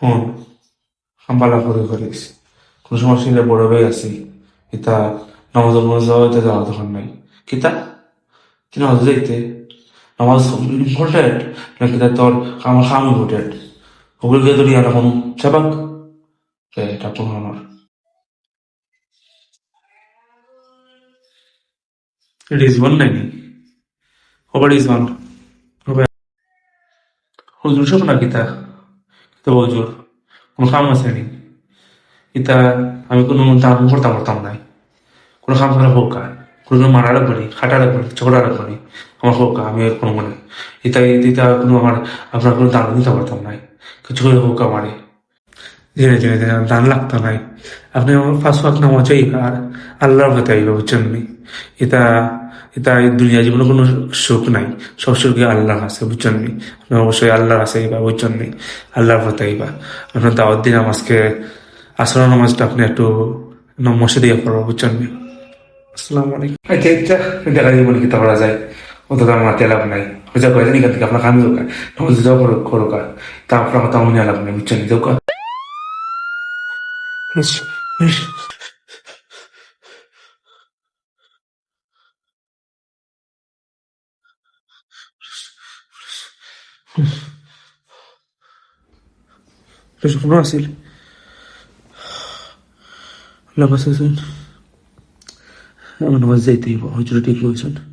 হন হাম্বালা করে করিস কোনো সমস্যা নিলে বড় হয়ে আছি ইতা নামাজ হইতে যাওয়া তখন নাই কিতা তুই নামাজ যাইতে নামাজ ইম্পর্টেন্ট নাকি তা তোর আমার খাম ইম্পর্টেন্ট ওগুলো গিয়ে তোর ইয়ারা কোনো চাপাক এটা কোনো আমার রিজওয়ান নাকি ওবার রিজওয়ান হবে হুজুর সব না কিতা কিতা হুজুর কোনো কাম আছে নি ইতা আমি কোনো দাম করতাম পারতাম নাই কোনো কাম করে হোক কোনো মারা রাখবি খাটা রাখবি ঝগড়া রাখবি আমার হোক আমি আর কোনো মনে ইতা ইতা কোনো আমার আপনার কোনো দাম দিতে পারতাম নাই কিছু করে হোক আমারে ধীরে ধীরে ধীরে দান লাগতো নাই আপনি আমার পাঁচ ওয়াক্ত নামাজ আর আল্লাহর কথা আইবা বুঝছেন নি এটা এটা এই দুনিয়া জীবনে কোনো সুখ নাই সব সুখে আল্লাহ আছে বুঝছেন নি আপনি অবশ্যই আল্লাহর আছে আইবা বুঝছেন নি আল্লাহর কথা আইবা আপনার দাওয়াত দিন আমাজকে আসর নামাজটা আপনি একটু মসজিদে দিয়ে পড়বো বুঝছেন নি আসসালামু আলাইকুম আচ্ছা আচ্ছা দেখা যাবে কি তা করা যায় অত তো আমার লাভ নাই হয়তো করে জানি থেকে আপনার কামি হোক নামাজ যাও করো তা আপনার কথা মনে লাভ নাই বুঝছেন নি যাও ماشي ماشي شوف راسي لا بس أنا وزيت هجرتي كويسة